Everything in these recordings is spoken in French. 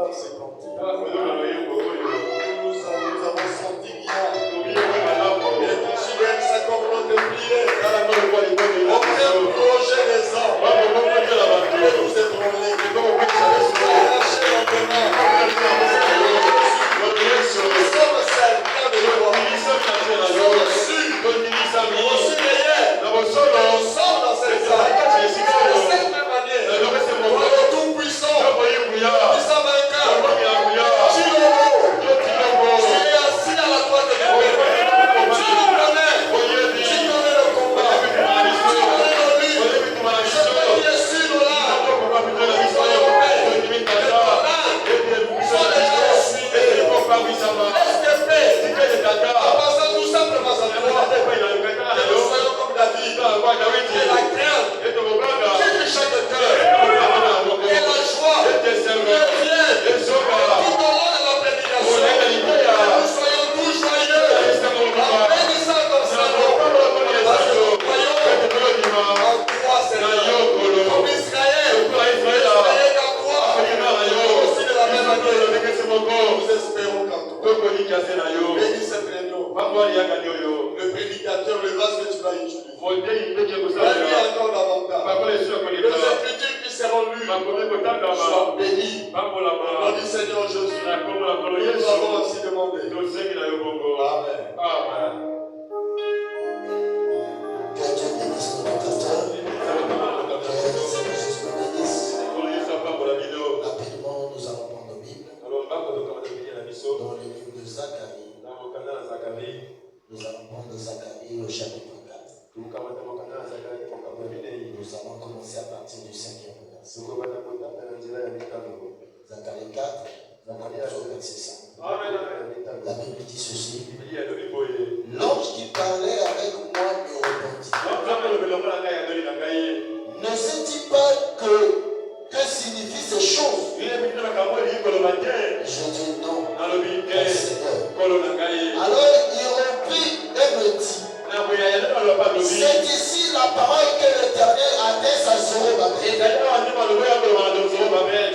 pas se planter. Nous avons senti qu'il y a sa communauté prière. Aucun projet des hommes. Et nous ébranler. Lâchez lentement. Nous sommes certains de toi. Nous sommes sûrs. Nous sommes dans cette salle. De cette même manière. Toi le Tout-Puissant. Puissant vainqueur. Tu es assis à la droite de Dieu. Tu nous connais. Tu connais le combat. Tu connais nos luttes. Je peux dire sur nous là. En passant tout simplement à toi. Et nous soyons comme David. Et la crainte. Qui touche chaque cœur. Et la joie. Revient. Tout au long de la prédication. Nous soyons tous joyeux. En bénissant comme ça. Parce que nous croyons en toi, Seigneur. Comme Israël. Israël en toi. Aussi de la même manière. Nous espérons qu'en toi. Bénis cette réunion. Le prédicateur, le vase que tu vas utiliser. Va-lui encore davantage. Les écritures qui seront lues soient bénies. Au nom du Seigneur Jésus. Nous avons ainsi demandé. Amen. Amen. Que Dieu bénisse notre pasteur. Que le Seigneur Jésus nous bénisse. Rapidement, nous allons prendre nos Bibles. Dans le livre de Zacharie. Nous allons prendre Zacharie au chapitre 4. Nous allons commencer à partir du 5e verset. Zacharie 4, nous commençons au verset 5. La Bible dit ceci. L'ange qui parlait avec moi me répondit. Ne sais-tu pas que signifient ces choses? Je dis non, Seigneur. Alors il reprit et me dit, c'est ici la parole que l'Éternel adresse à Zorobabel.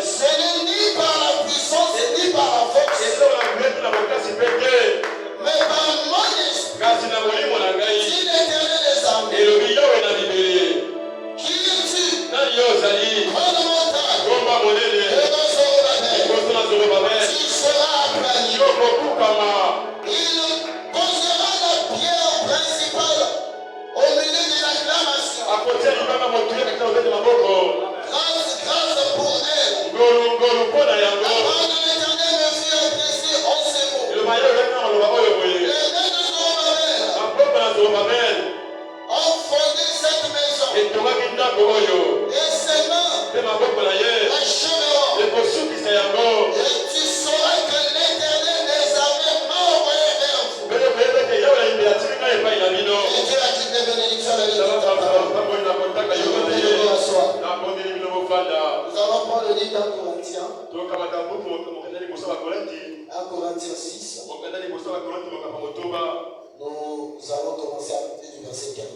Ce n'est ni par la puissance et ni par la force, mais par mon esprit, dit l'Éternel des armées. Qui es-tu? Grande montagne, devant Zorobabel, tu seras aplani. Il posera la pierre principale au milieu de l'acclamation. Grâce pour elle. La parole de l'Éternel me fut adressée en ces mots. Les mains de Zorobabel ont fondé cette maison. Et ses mains achèveront. Et tu sauras que l'Éternel des armées m'a envoyé vers vous. Et Dieu a dit des bénédictions à la vie de ta parole. Nous allons prendre le livre d'un Corinthiens. 1 Corinthiens 6. Nous allons commencer à partir du verset 15.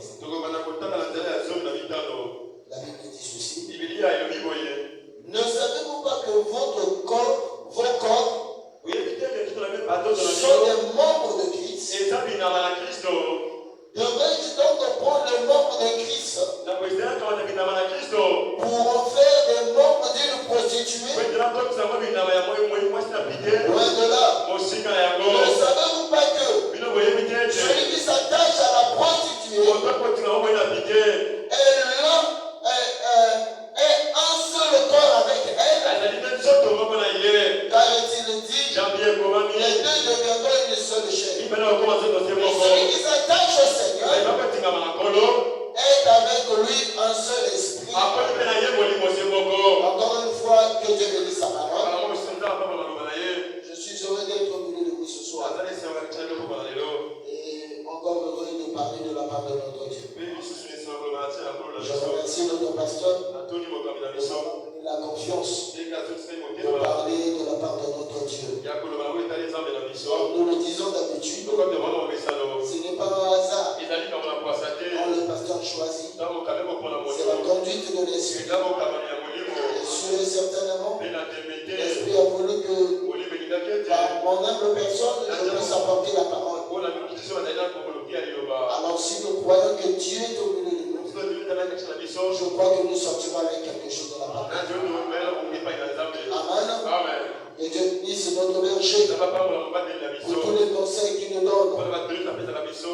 La Bible dit ceci. Ne savez-vous pas que vos corps sont des membres de Christ? Devrais-je donc prendre les membres de Christ pour en faire des membres d'une prostituée? Loin de là. Ne savez-vous pas que celui qui s'attache à la prostituée est un seul corps avec elle? Car il dit, les deux deviendront une seule chair. Et celui qui s'attache au Seigneur est avec lui un seul esprit. Encore une fois, que Dieu bénisse sa parole. Je suis heureux d'être au milieu de vous ce soir. Et encore heureux de parler de la part de notre Dieu. Je remercie notre pasteur de nous donner la confiance de parler de la part de notre Dieu. Nous le disons d'habitude, ce n'est pas un hasard quand le pasteur choisit. C'est la conduite de l'esprit. Et certainement, l'esprit a voulu que Par mon humble personne, je peux s'apporter la parole. Alors si nous croyons que Dieu est au milieu de nous, je crois que nous sortirons avec quelque chose de la parole. Amen. Et Dieu bénisse notre berger pour tous les conseils qu'il nous donne.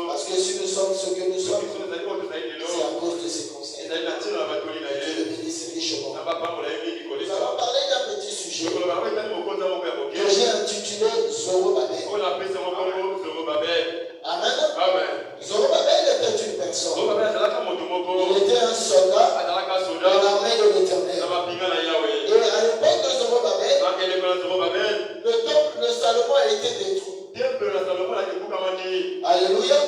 Parce que si nous sommes ce que nous sommes, c'est à cause de ces conseils. Dieu le bénisse richement. Nous allons parler d'un petit sujet que j'ai intitulé Zorobabel. Amen. Zorobabel était une personne. Il était un soldat de l'armée de l'Éternel. Et à l'époque de Zorobabel, le temple de Salomon a été détruit. Alléluia.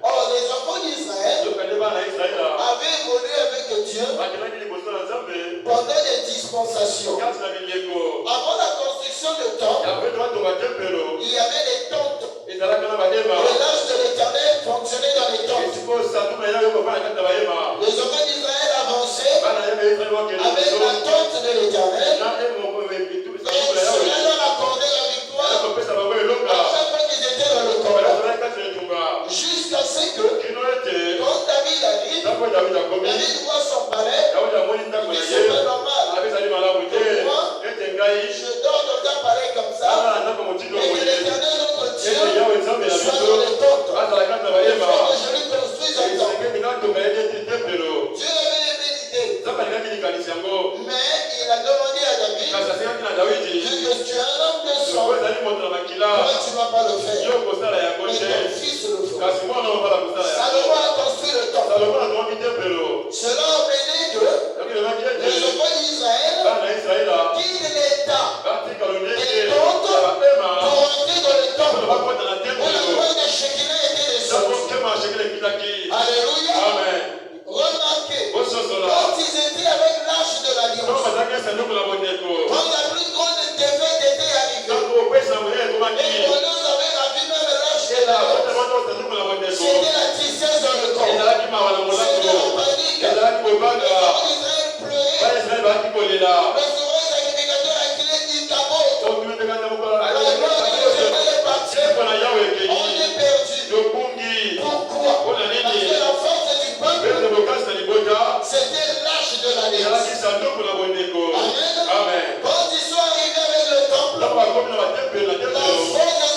Or, les enfants d'Israël avaient évolué avec Dieu pendant les dispensations. Avant la construction du temple, il y avait les tentes. Et l'âge de l'Éternel fonctionnait dans les tentes. Les enfants d'Israël avançaient avec la tente de l'Éternel. Et cela leur accordait la victoire à chaque fois qu'ils étaient dans le combat. Jusqu'à ce que, quand David arrive, David voit son palais, il dit c'est pas normal. Moi, je dors dans un palais comme ça, et que l'Éternel notre Dieu soit dans les tentes. Il faut que je lui construise un temple. Dieu avait aimé l'idée, mais il a demandé à David, vu que tu es un homme de sang, toi tu ne vas pas le faire, mais ton fils le fera. Salomon a construit le temple. Cela a mené que les enfants d'Israël quittent l'État des tentes pour entrer dans le temple où la gloire de Shekinah était descendue. Alléluia. Remarquez, quand ils étaient avec l'arche de l'alliance, quand la plus grande défaite était arrivée, et qu'on avait ravi même l'arche de l'alliance, c'était la tristesse dans le corps, c'était la panique. Les enfants d'Israël pleuraient. Le souverain sacrificateur a crié Ikabod. La gloire de l'Éternel est partie. On est perdu. Pourquoi? Parce que la force du peuple, c'était l'arche de l'alliance. Amen. Quand ils sont arrivés avec le temple, la force des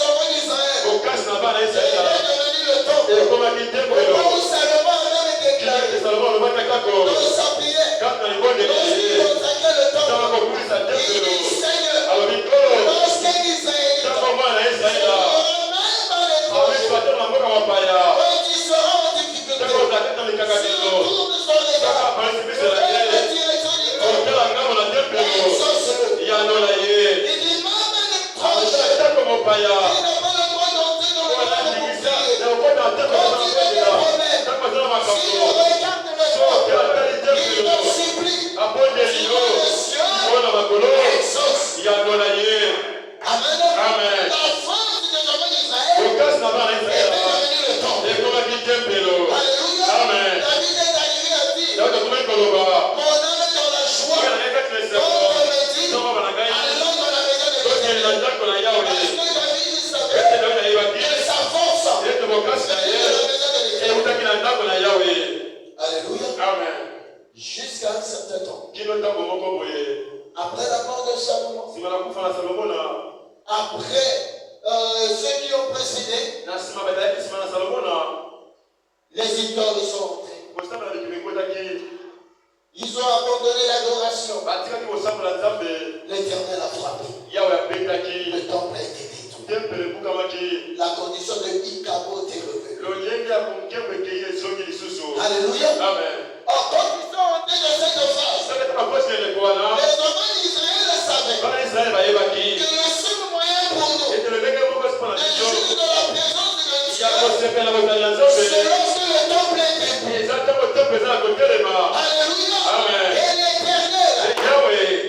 enfants d'Israël est devenue le temple. Au moment où Salomon a même déclaré, dans sa prière, lorsqu'il consacrait le temple, il dit Seigneur, lorsqu'un Israélite se fera même par l'étranger, quand il sera en difficulté, s'il tourne son regard vers la direction du temple, exauce-le. Il dit même un étranger, il n'a pas le droit d'entrer dans le temple pour prier. Quand il a des problèmes, s'il regarde le temple, il leur supplie, tu vois le ciel, exauce. Amen. La force des enfants d'Israël est devenue le temple. Alléluia. David est arrivé à dire, mon âme est dans la joie. Quand on me dit, allons dans la maison de l'Éternel. Parce que David savait que sa force venait de la maison de l'Éternel. Alléluia. Jusqu'à un certain temps. Après la mort de Salomon, après ceux qui ont précédé, les idoles sont entrés. Ils ont abandonné l'adoration. L'Éternel a frappé. Le temple a été détruit. La condition de Ikabod est revenue. Alléluia. Or, quand ils sont entrés dans cette phase, les enfants d'Israël le savaient que le seul moyen pour nous de jouir de la présence de Dieu, c'est lorsque le temple est détruit. Alléluia. Et l'Éternel,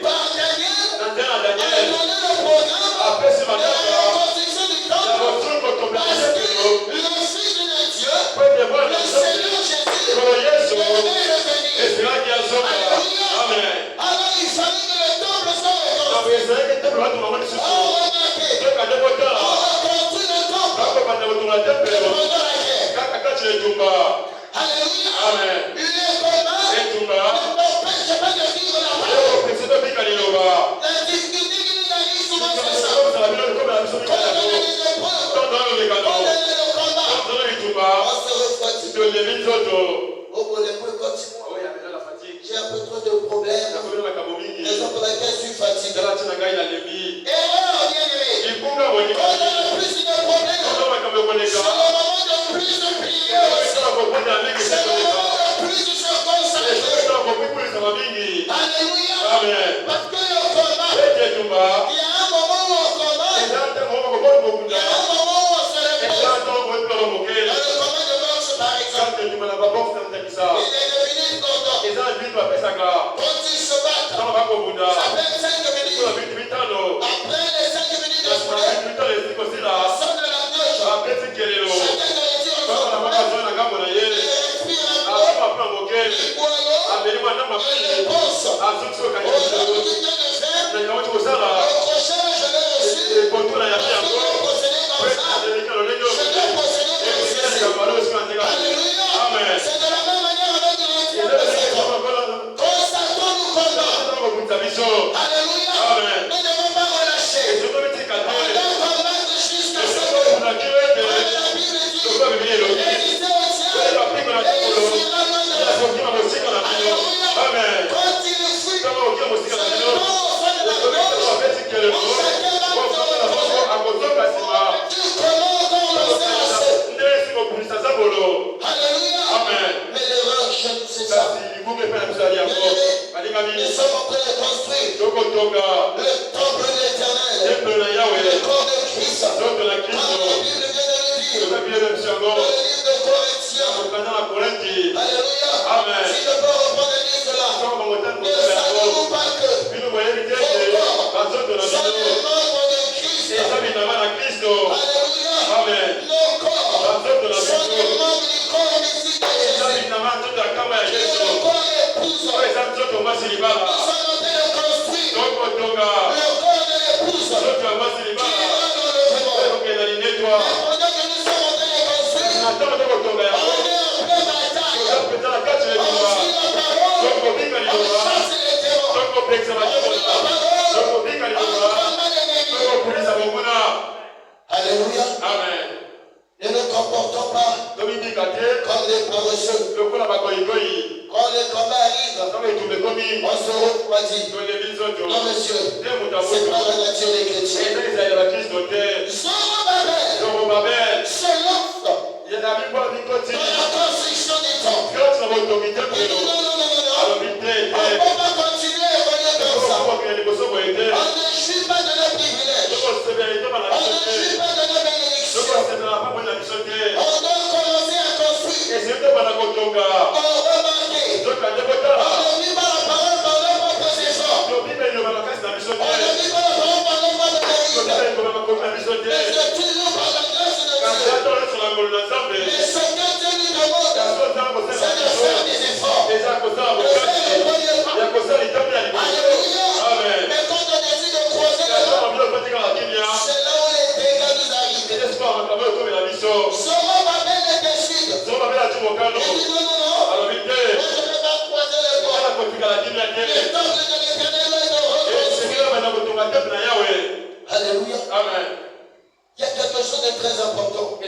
par Daniel, a donné le programme de la reconstruction du temple parce que le Fils de Dieu, le Seigneur Jésus, devait revenir. Alléluia. Alors il fallait que le temple soit reconstruit. Oh, remarquez, J'ai un peu trop de problèmes. Raison pour laquelle je suis fatigué. Erreur, bien-aimé. Quand on a plus de problèmes, c'est le moment de plus de prier aussi. C'est le moment de plus de se consacrer. Alléluia. Parce que le combat, il y a un moment où on combat, il y a un moment où on se réveille. Dans le combat de boxe, par exemple, il est devenu content. Quand ils se battent, ça fait 5 minutes. Après les 5 minutes de foulée, on sonne de la cloche. Chacun doit dire on s'en fout. Il respire un peu. Il boit l'eau. Il le pense. Voilà ce qu'il vient de faire. Le prochain, je l'ai reçu. Je dois procéder comme ça. Je dois procéder comme ça. Alléluia. C'est de la même manière avec le consacrons-nous comme ça. Alléluia. Nous ne devons pas relâcher. On doit combattre jusqu'à ce que la Bible dit Élisée au ciel et il sera loin de la vie. Alléluia. Quand il est fou, c'est le temps au fond de la gauche. On chacun va tu comment on le sait assez. Alléluia. Mais l'erreur chez nous, c'est ça. Nous sommes en train de construire le temple de l'Éternel, le corps de Christ. Comme la Bible vient de le dire, le livre de Corinthiens. Alléluia. Si je peux reprendre et dire cela, ne savez-vous pas que vos corps sont les membres de Christ? Alléluia. Nos corps sont les membres du corps mystique de Jésus. Qui est le corps épouse. Nous sommes en train de construire le corps de l'épouse. Qui ira dans le vêtement. Mais pendant que nous sommes en train de construire, on est en pleine bataille. On suit la parole. On chasse les démons. On suit la parole. On combat l'ennemi. Alléluia. Ne nous comportons pas comme des paresseux. Quand le combat arrive, on se refroidit. Non, monsieur, c'est pas la nature des chrétiens. Zorobabel se lance dans la construction des temples. Il dit non. On ne peut pas continuer à évoluer comme ça. On ne jouit pas de nos privilèges. On ne jouit pas de nos bénédictions. On doit commencer à construire. On remarque. On ne vit pas la parole par nos propres efforts. On ne vit pas la parole par nos propres mérites. Mais c'est toujours par la grâce de Dieu. Mais ce que Dieu nous demande, c'est de faire des efforts. De faire le premier pas. Alléluia. Mais quand on décide de croiser les bras, c'est là où les dégâts nous arrivent. Zorobabel décide. Il dit non. Moi, je ne vais pas croiser les bras. Le temple de l'Éternel est de reconstruire. Alléluia. Il y a quelque chose de très important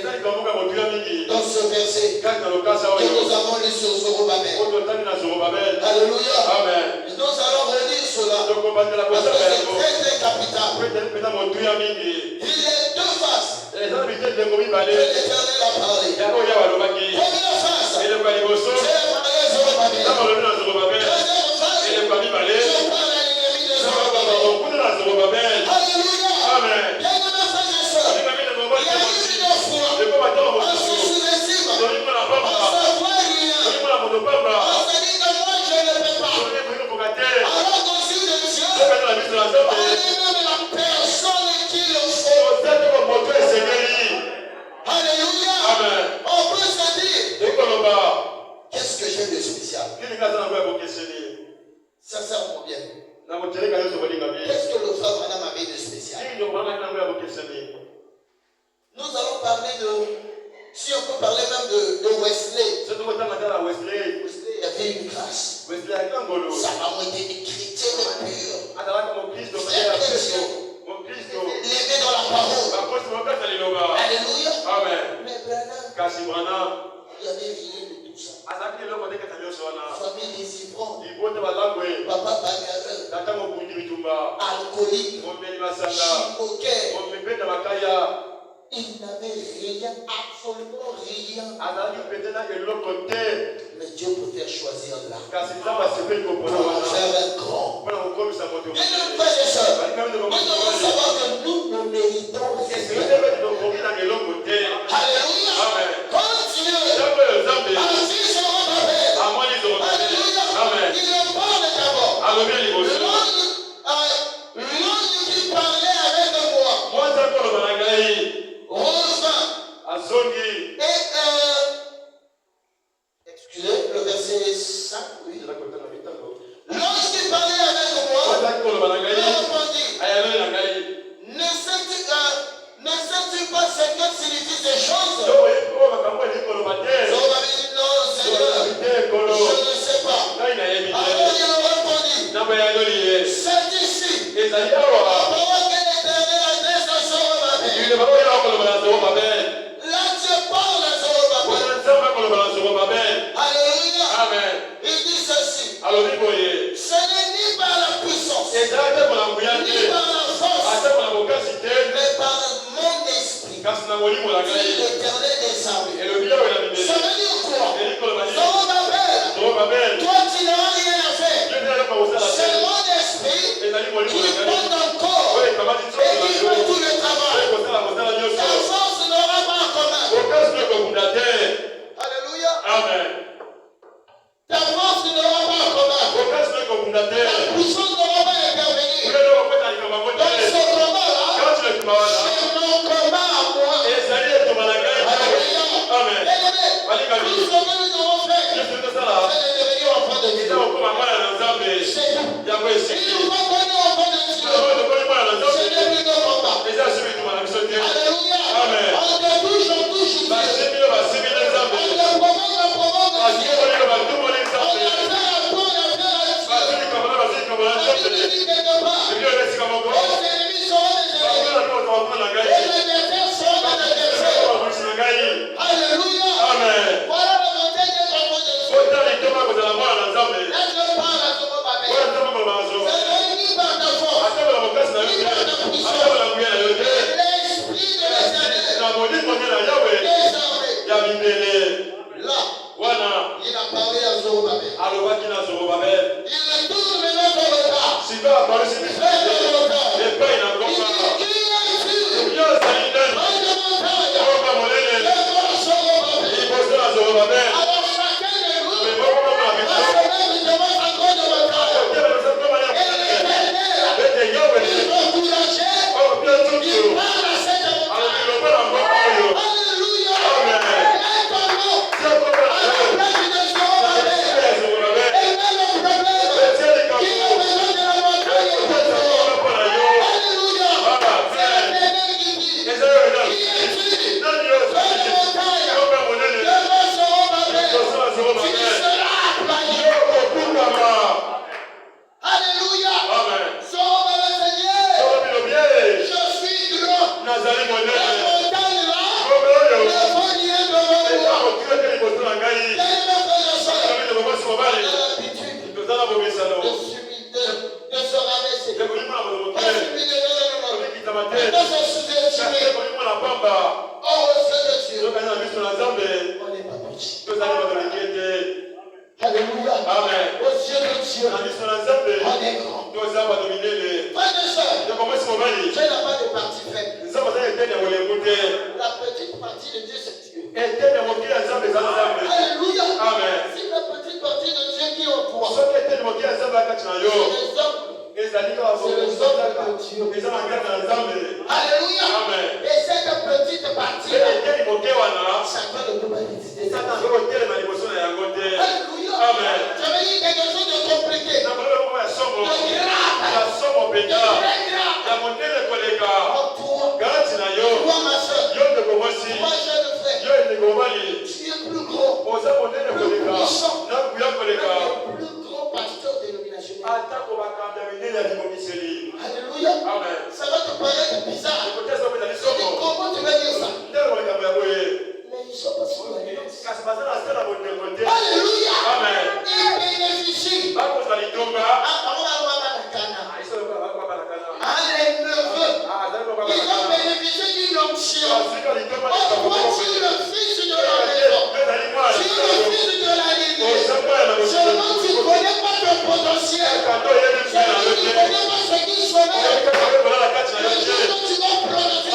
dans ce verset que nous avons lu sur Zorobabel. Alléluia. Nous allons relire cela parce que c'est très très capital. Il y a deux faces que l'Éternel a parlé. Première face, j'ai parlé Zorobabel. Deuxième face, je parle à l'ennemi de Zorobabel. Alléluia. Bien-aimés frères et sœurs, il y a eu une fois, on se sous-estime, on se voit rien, on se dit que moi je ne peux pas. Alors qu'au yeux de Dieu, on est même la personne qui le faut. Alléluia. On peut se dire, qu'est-ce que j'ai de spécial? Sincèrement bien. Qu'est-ce que le frère Branham avait de spécial? Nous allons parler de, si on peut parler même de Wesley. Wesley avait une grâce. Sa maman était une chrétienne pure. Très chrétienne. Levé dans la parole. Il y avait rien de tout ça. Famille des ivrognes. Papa bagarreur. Alcoolique. Chicoquet. Il n'avait rien, absolument rien. Mais Dieu peut faire choisir là. Pour en faire un grand. Et nos frères et sœurs, nous devons savoir que nous ne méritons rien. Alléluia. Quand Dieu a dit son Babel, alléluia, il le parle d'abord. L'homme qui parlait avec moi, Rosa, et excusez, le verset 5, oui. Lorsqu'il parlait avec moi, il répondit, ne sais-tu pas ce que signifient ces choses? Zorobabel dit, non, Seigneur, je ne sais pas. Alors il répondit, c'est ici. La parole que l'Éternel adresse à Zorobabel. Là, Dieu parle à Zorobabel. Alléluia. Amen. Il dit ceci. Alors, ce n'est ni par la puissance, ni par la force, mais par mon esprit. Dit l'Éternel des armées. Ça veut dire quoi? Zorobabel, toi tu n'as rien à faire. C'est mon esprit qui porte encore et qui fait tout le travail. Ta force n'aura pas en commun. Alléluia. Amen. Ta force n'aura pas en commun. Ta puissance n'aura pas intervenir. Dans ce combat-là, c'est mon combat à moi. Alléluia. Amen. Tout ce que nous devons faire, c'est de devenir enfant de Dieu. C'est tout. Il nous faut connaître enfant de Dieu. C'est depuis nos combats. Alléluia. Amen. On te touche Dieu. On te provoque Dieu. On appelle à toi. La Bible dit quelque part, les ennemis seront des ennemis. Et les adversaires seront des adversaires. Alléluia. Amen. Voilà la montée d'être enfant de Dieu. Là, je parle à Zorobabel. Ce n'est ni par ta force, ni par ta puissance, mais l'esprit de l'Éternel des armées. Là, il a parlé à Zorobabel. Il retourne maintenant dans le tas. Vers le tas. Il dit, qui es-tu? Prends de montagne. Lève-toi, Zorobabel. Alors chacun de nous va se mettre devant sa grande montagne. Et l'Éternel, il encourageait, il parle à cette montagne. Alléluia. Mets ton nom à la place de Zorobabel. Et mets le problème qui est au besoin de la montagne. Alléluia. C'est l'Éternel qui dit, qui es-tu? Prends de montagne. Devant Zorobabel. Tu seras aplani. Alléluia. Zorobabel se dit, je suis grand. La montagne là, ne vaut rien devant moi. Bien-aimés frères et sœurs, on a l'habitude de se rabaisser. Pas s'humilier, non. Maintenant, c'est sous-estimé. Or, au sein de Dieu, on n'est pas petit. Alléluia. Amen. Aux yeux de Dieu, on est grand. Frères et sœurs, Dieu n'a pas de partie faible. La petite partie de Dieu, c'est Dieu. Alléluia. Amen. Si la petite partie de Dieu qui est en toi, c'est les hommes. C'est les hommes de Dieu. Alléluia. Amen. Et cette petite partie, Satan ne peut pas résister. Alléluia. Amen. J'avais dit quelque chose de compliqué. De grave. De très grave. En toi, toi ma soeur, toi jeune frère, tu es plus gros, plus puissant, le plus gros pasteur dénominationnel. Alléluia. Amen. Ça va te paraître bizarre. Comment tu vas dire ça? Mais il ne soit pas sous l'alliance. Alléluia. Amen. Il bénéficie. Les neveux, ils ont bénéficié d'une onction. Oh, toi, tu es le fils de la maison. Tu es le fils de la L'église. Seulement tu ne connais pas ton potentiel. Seulement tu ne connais pas ce qui sommeille. Le jour où tu vas prononcer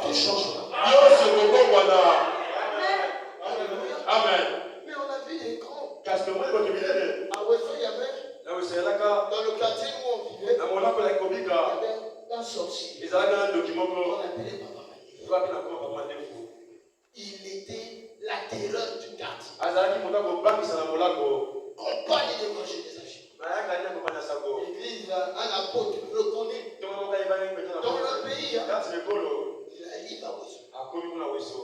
tout changera. Amen. Mais on a vu des grands. À Ouesso, il y avait, dans le quartier où on vivait, il y avait un sorcier. On l'appelait Papa Mandé. Il était la terreur du quartier. Compagne de manger des achats. L'église, un apôtre reconnu dans le pays. Il arrive à Ouesso.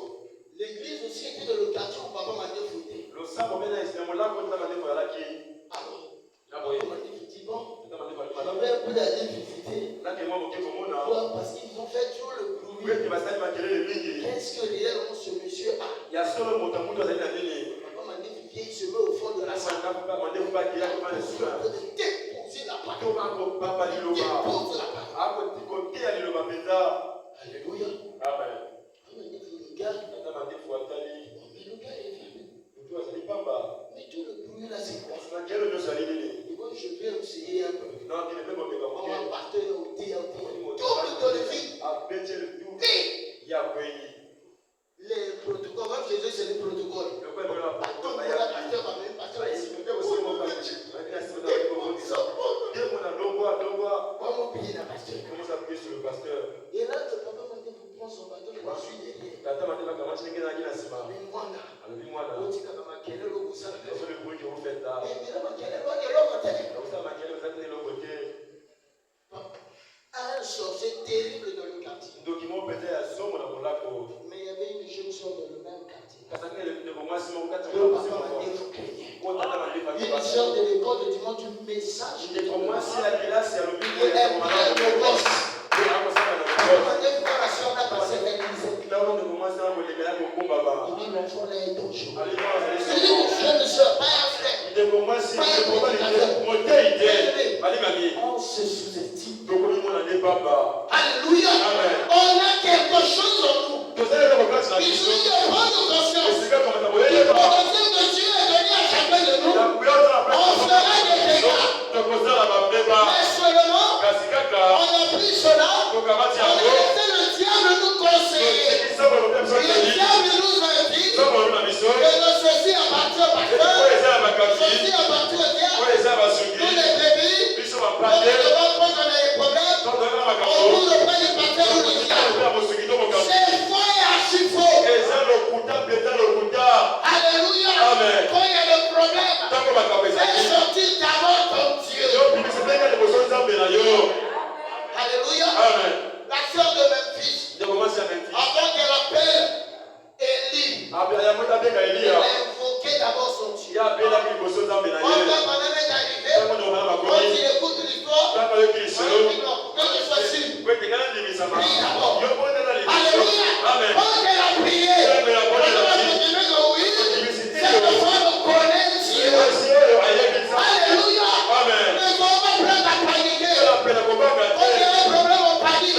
L'église aussi était dans le quartier où Papa Mandé fouillait. Alors, Papa Mandé dit bon, j'avais un peu d'aller visiter. Pourquoi? Parce qu'ils ont fait tout le bruit. Qu'est-ce que réellement ce monsieur a? Papa Mandé vient, il se met au fond de la salle. Déposer la parole. Dépose la parole. Alléluia. Amen. Le gars, mais le gars est vieux. Mais tout le bruit là, c'est quoi? Et moi, je vais essayer un peu. On va partir au thé. Tout le vie. Les protocoles, comme Jésus, c'est les protocoles. Et là, le papa m'a dit pour prendre son bâton, je suis derrière. Mais moi, un sorcier terrible dans le quartier. Mais il y avait une jeune soeur dans le même quartier. Une soeur de l'école de dimanche du message. Et elle prend le gosse. La soeur n'a passé l'église. Il dit l'enfant là est dangereux. Il dit jeune soeur, pas un frère. On se sous-estime. Alléluia. On a quelque chose en nous. Il suffit de prendre conscience. Le potentiel de Dieu est donné à chacun de nous. On fera des dégâts. Mais seulement, on a pris cela. On a laissé le diable nous conseiller. Le diable nous a dit que ceci appartient au pasteur, ceci appartient au diable. Nous les bébés, quand on a des problèmes, on court auprès du pasteur ou du diable. C'est faux et archi faux. Alléluia. Quand il y a le problème, fais sortir d'abord ton Dieu. Alléluia. La sœur de Memphis, avant qu'elle appelle Élie, elle a invoqué d'abord son Dieu. Quand Abraham est arrivé, quand il écoute l'histoire, il dit non, que je sois sûr. Prie d'abord. Alléluia. Quand elle a prié, on va continuer de oui, cette femme connaît Dieu. Alléluia. Mais on va prendre à paniquer. Quand il y a un problème, on panique.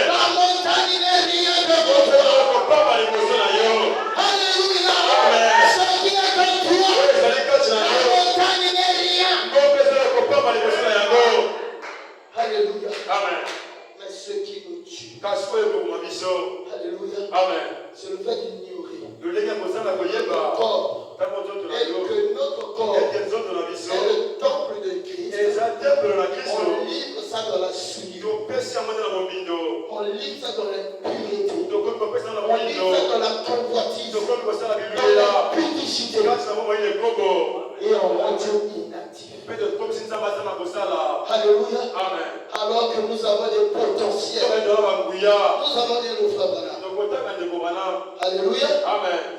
La montagne n'est rien de vous. Alléluia. Ce qui est comme toi, la montagne n'est rien. Alléluia. Mais ce qui nous tue, alléluia, c'est le fait d'ignorer notre corps et que notre corps est le temple de Christ. On livre ça dans la souillure. On livre ça dans l'impureté. On livre ça dans la convoitise, dans la pudicité. Et on rend Dieu inactif. Alléluia. Alors que nous avons des potentiels. Nous avons des loups. Alléluia.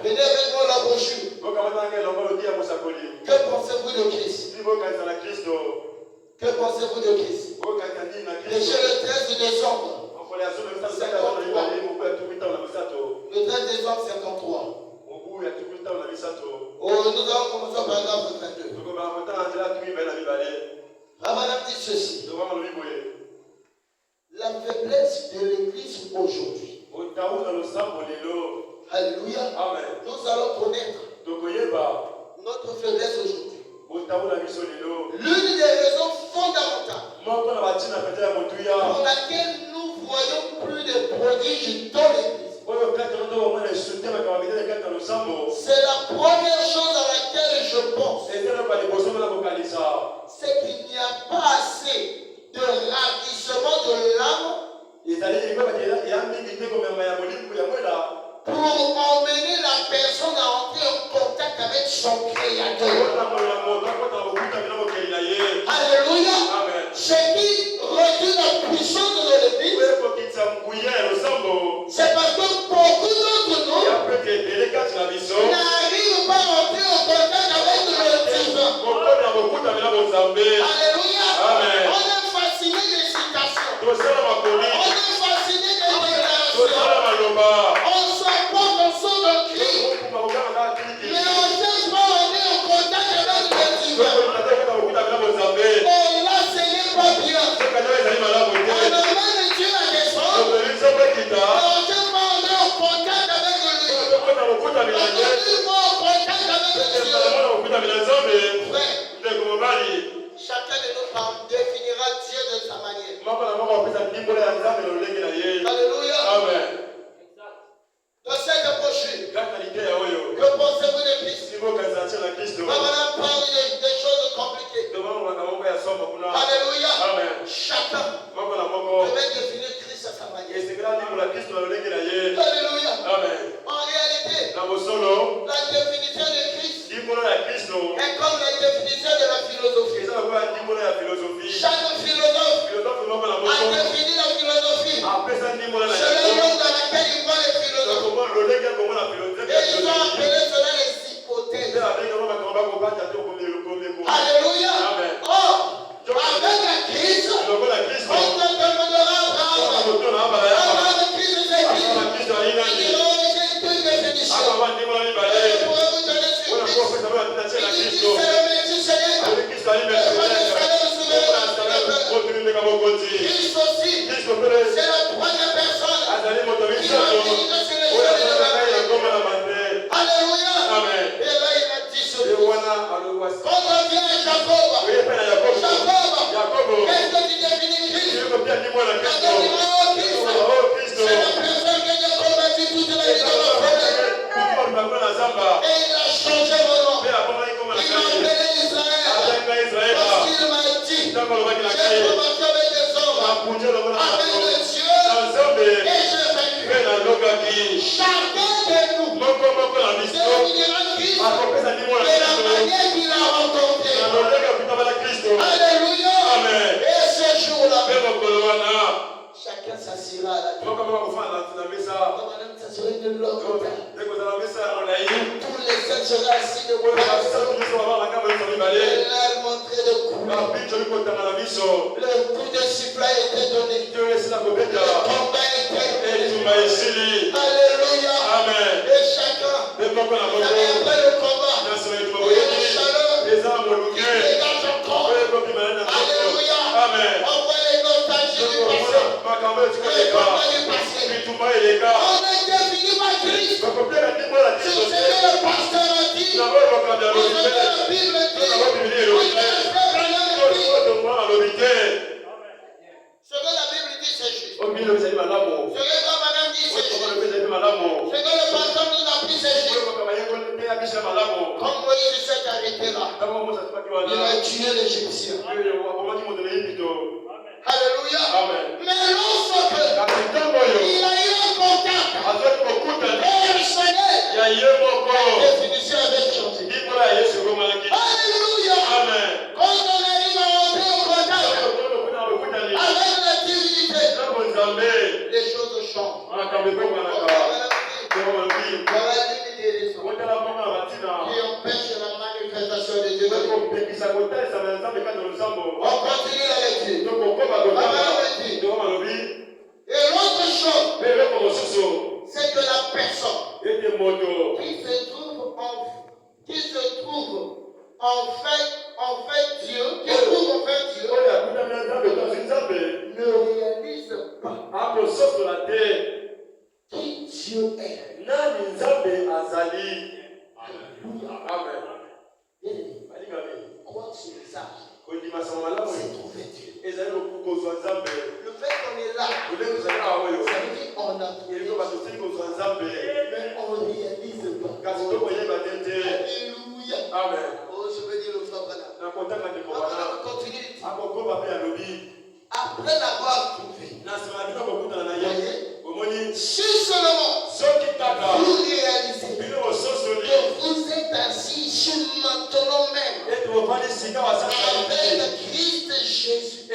Venez avec moi la brochure. Que pensez-vous de Christ? Que pensez-vous de Christ? Déjà le 13 décembre, Le 13 décembre 53. Oh, nous allons commencer au paragraphe 32. Madame dit ceci. La faiblesse de l'église aujourd'hui. Alléluia. Amen. Nous allons connaître notre faiblesse aujourd'hui. L'une des raisons fondamentales pour laquelle nous voyons plus de prodiges dans l'église. C'est la première chose à laquelle je pense. C'est qu'il n'y a pas assez de ravissement de l'âme pour emmener la personne à entrer en contact avec son Créateur. Alléluia. Amen. Ce qui retient la puissance de l'église, c'est parce que beaucoup d'entre nous n'arrivent pas à entrer en contact avec le divin. Alléluia. Amen. On est fasciné des citations. On est fasciné des déclarations. On s'apporte, on sort d'un cri. Mais on ne cherche pas à entrer en contact avec le divin. Oh là, ce n'est pas bien. On amène Dieu à descendre. Mais on ne cherche pas à entrer en contact avec lui. On doit en contact avec Dieu. Frère, chacun de nous définira Dieu de sa manière. Alléluia. Amen. Dans cette brochure, que pensez-vous de Christ? Madame parle des choses compliquées. Alléluia. Amen. Chacun devait définir Christ à sa manière. Alléluia. Amen. En réalité, la définition de Christ est comme la définition de la philosophie. Chaque philosophe a défini la philosophie. C'est le monde dans lequel il voit les philosophes. Et ils ont appelé cela les hypothèses. Alléluia. Amen. Oh, avec la crise, on te demandera Abraham. Abraham, Christ, c'est qui? Il dira, j'ai une définition. Et je pourrais vous donner sur Christ. Il dit, c'est le Messie Seigneur. Christ aussi, c'est la troisième personne qui va venir sur les cieux et la terre. Alléluia. Amen. Et là, il a dit ceci. Quand on vient à Jacob, qu'est-ce que tu définis Christ? Jacob dit, oh Christ, c'est la personne que j'ai combattu toute la vie de ma famille. Et il a changé mon nom. Il m'a appelé Israël. Parce qu'il m'a dit, j'ai combattu avec des hommes, avec le Dieu, et j'ai vaincu. Chacun de nous définira Christ de la manière qu'il a rencontré. Alléluia. Amen. Et ce jour-là, chacun s'assira à la table. Madame s'assurer de l'autre côté. Tous les sept seraient assis de bout. Elle montrait de coups. Le coup de sifflet était donné. Le combat était donné. Alléluia. Amen. Et chacun, après le combat, il y a une chaleur qui dégage encore. Alléluia. Amen. On voit les nostalgies du passé. Les combats du passé. On est défini par Christ. Sur ce que le pasteur a dit, ou ce que la Bible dit, ou ce que le frère dit. Ce que la Bible dit, c'est juste. Ce que la madame dit, c'est juste. Ce que le pasteur nous a pris, c'est juste. Comme Moïse s'est arrêté là, il a tué l'Égyptien. Alléluia. Amen. Mais lorsque il a eu un contact personnel, la définition avait changé. Alléluia. Amen. Quand on arrive à entrer en contact avec la divinité, les choses changent. Il y aura l'unité des hommes qui empêche la manifestation de Dieu. On continue la lecture. Et lorsque en fait Dieu, qui trouve en fait Dieu, ne réalise pas qui Dieu est. Amen. Quoi sur les âges, C'est trouver Dieu. Le fait qu'on est là, ça veut dire qu'on a trouvé Dieu, mais on ne réalise pas. Alléluia. Amen. Oh, je veux dire le frère Branham. On continue. Après l'avoir trouvé, si seulement vous réalisez que vous êtes assis sur maintenant même avec Christ Jésus,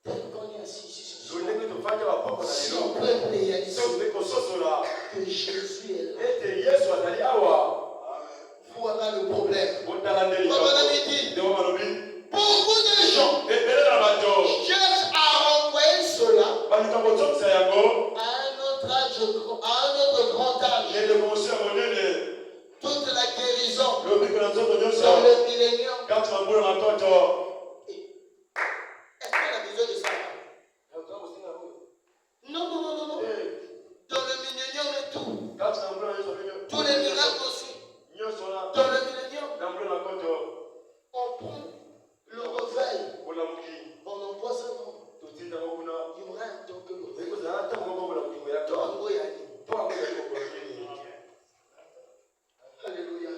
tel qu'on est assis ici, si on peut réaliser que Jésus est là, voilà le problème. Beaucoup de gens cherchent à renvoyer cela à un autre âge, à un autre grand âge. Toute la guérison dans le millénium. Est-ce qu'on a besoin de ça? Non. Dans le millénium et tout. Tous les miracles aussi. Dans le millénium, on prend le réveil. On envoie ça. Il y aura un temps que Alléluia.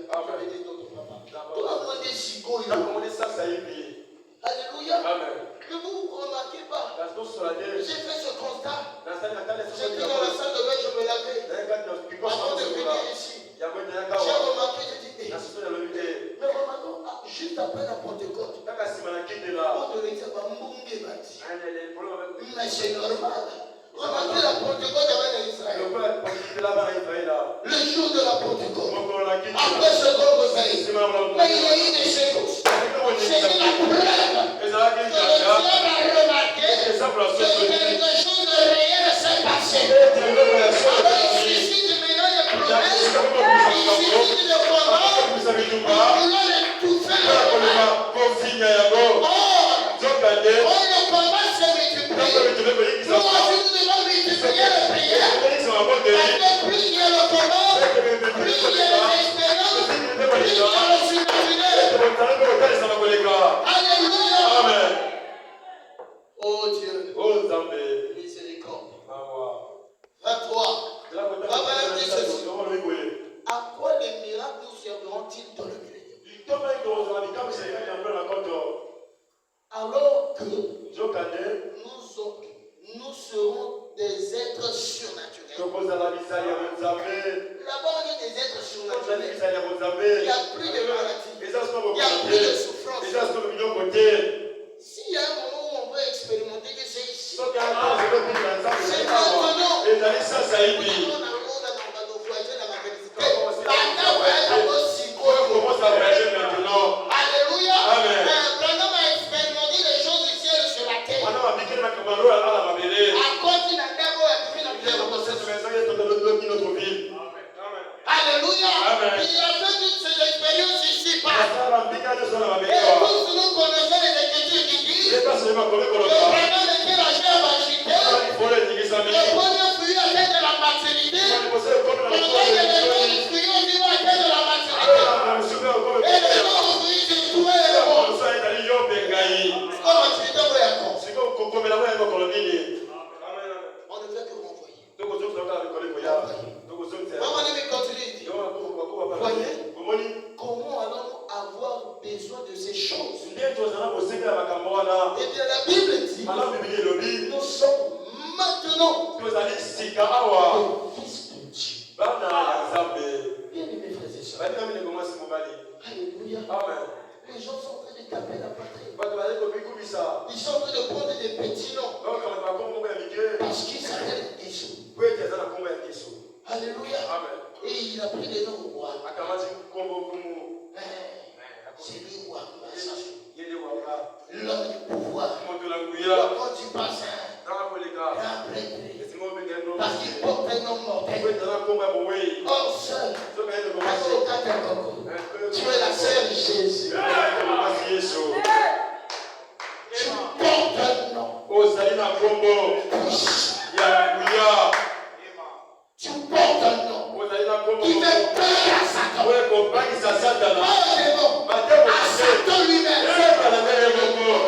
Alléluia. Que vous ne remarquez pas. J'ai fait ce constat. J'étais dans la salle de bain, je me lavais. Avant de venir ici, j'ai remarqué, j'ai dit, mais remarquons, juste après la Pentecôte, on devait dire, mais c'est normal. Remarquez la Pentecôte avec Israël. Le jour de la Pentecôte, après ce grand réveil, mais il y a eu des secousses. C'est la preuve que le ciel a remarqué que quelque chose de réel s'est passé. Alors il suffit de mener les promesses, il suffit de combattre, nous voulons les tout faire. Or, le combat s'est multiplié. Nous aussi, nous devons multiplier les prières. Parce que plus il y a le combat, plus il y a les expériences, plus il y a le surnaturel. Alléluia. Amen. Oh Dieu. Miséricorde. 23. Abraham dit ceci. À quoi les miracles nous serviront-ils dans le millénium? Alors que nous serons des êtres surnaturels. Là-bas, on est des êtres surnaturels. Il n'y a plus de maladie. Il n'y a plus de souffrance. S'il y a un moment où on peut expérimenter que c'est ici, c'est maintenant. Alléluia. Branham a expérimenté les choses du ciel sur la terre. À cause d'un démon et puis la pierre. Alléluia. Il a fait toutes ces expériences ici-bas. Et tous nous connaissons les Écritures qui disent que Branham était la chair agitée. Le premier fruit atteint de la maturité. Pendant que les autres fruits ont dit atteint de la maturité. Et les autres fruits se trouvaient le monde. Comme maturité pour Yacob. On ne fait que renvoyer. Maman me continue. Voyez, comment allons-nous avoir besoin de ces choses? Eh bien, la Bible dit, nous sommes maintenant le Fils de Dieu. Bien-aimés frères et sœurs. Alléluia. Les gens sont en train de taper la patrie. Ils sont en train de prendre des petits noms parce qu'ils s'appellent Jésus. Alléluia. Et il a pris les noms au roi. C'est lui roi. L'homme du pouvoir. Quand tu passes parce qu'il porte un nom mortel. Or seul, Tu es la sœur de Jésus. Tu portes un nom. Tu portes un nom. Il fait peur à Satan. Pas un démon. À Satan lui-même.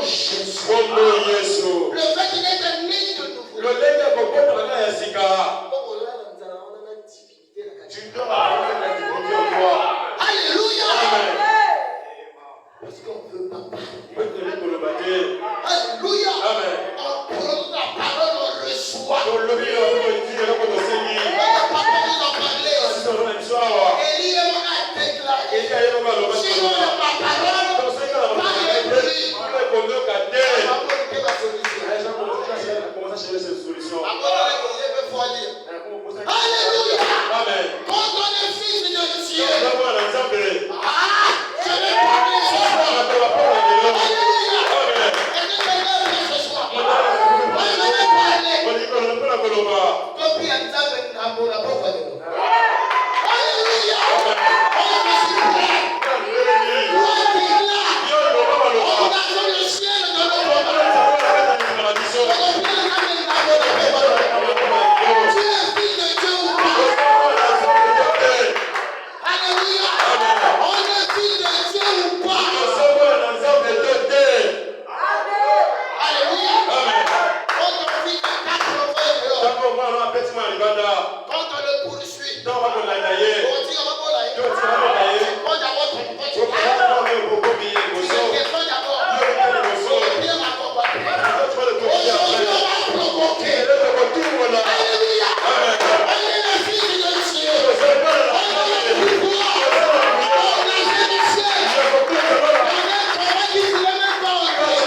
Jésus. Le fait qu'il est un né de nouveau. Alléluia. Parce qu'on ne veut pas parler. Alléluia. On prononce la parole, on reçoit. On n'a pas besoin d'en parler. Élie a déclaré. Si on n'a pas parole, parlez plus. Alléluia. Quand on est fils de Dieu, je vais parler ce soir. Alléluia. Est-ce que quelqu'un vient ce soir? Je vais parler. Copie à Nzambe Nabola Bofadelo. Alléluia. On me suis prêt. Toi qui es là, on a le ciel de notre monde. Tu es fils de Dieu ou pas? Alléluia. On est fils de Dieu ou pas? Alléluia. Quand on vit de 80 dehors, quand on le poursuit, on dit on va pas l'aller. Quand d'abord ton pote, tu défends d'abord. Viens m'accompagner. Aujourd'hui, on va provoquer. Alléluia. On est le fils de Dieu. On a le pouvoir. On a le ciel. On est comment qui ne l'est même pas encore.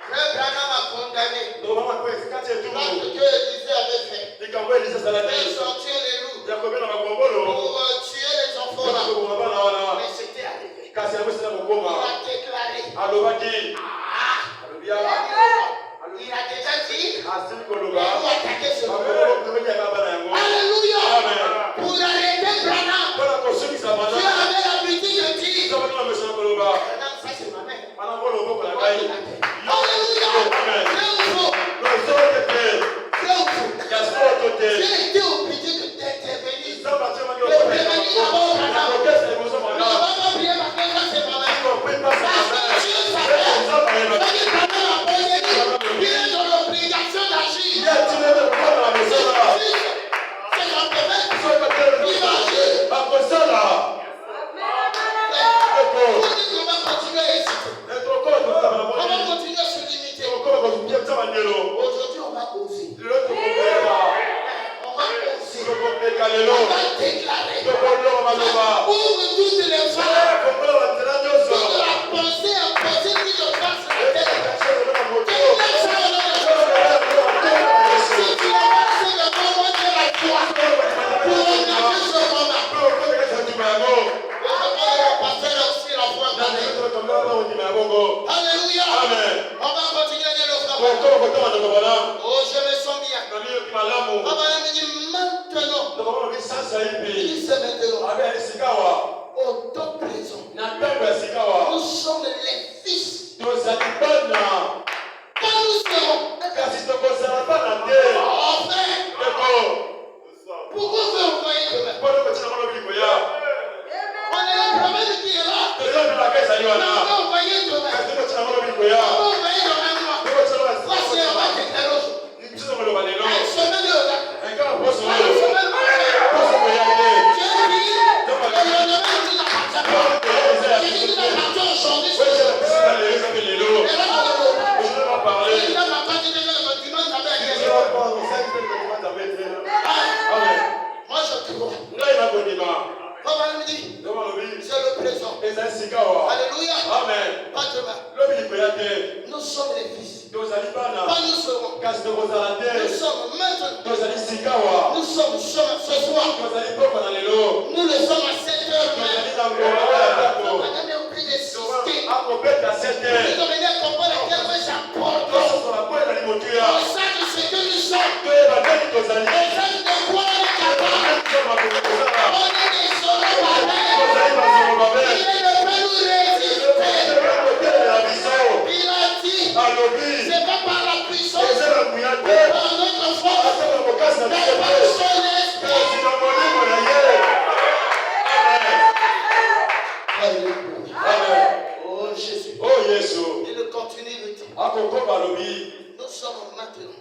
Frère Branham a condamné. Parce que Élisée avait fait. Faire sortir les loups pour tuer les enfants là. Mais c'était arrivé. Il a déclaré. Il a déjà dit. Pour attaquer ce monde. Alléluia. Pour arrêter Branham. Dieu avait l'habitude de dire. Branham, ça c'est ma mère. Alléluia. C'est où? J'ai été obligé d'intervenir. De prévenir d'abord Branham. On ne va pas prier parce que ça c'est ma mère. Parce que Dieu s'appelle. Quand Branham a posé, il est dans l'obligation d'agir. C'est son prophète. Il va agir. Pour dire qu'on va continuer ici. On va continuer à se limiter. Aujourd'hui, on va oser. On va oser. On va déclarer. Ouvre toutes les femmes. Toute la pensée impossible qui te passe la tête. Déclare ça au nom de Jésus. Si tu n'as pas assez de bon, moi j'ai la foi pour engager ce combat. Je parle au pasteur aussi la foi dans. Alléluia. On va continuer à dire le frère. Oh, je me sens bien. Papa me dit maintenant. Il dit c'est maintenant. Au temps présent. Nous sommes les fils. Quand nous serons. Enfin. Pourquoi vous envoyez demain? On est le problème qui est là. On va envoyer demain. On va envoyer demain mois. Voici on va déclarer aujourd'hui. Une semaine de là. Une semaine de là. Dieu dit, et le demain nous appartient pas. J'ai dit qu'il appartient aujourd'hui. Et là, on va parler. Il a ma part dit que le dimanche avec moi je crois. Papa me dit, c'est le présent. Alléluia. Pas demain. Nous sommes les fils. Pas nous serons. Nous sommes maintenant. Nous sommes ce soir. Nous le sommes à 7 heures. On a jamais oublié d'insister. Nous avons à comprendre à quel point j'apporte. On sait de ce que nous sommes. On sait de quoi on est Alléluia. Amen. Oh Jésus. Oh Jésus. Il continue de dire. Nous sommes maintenant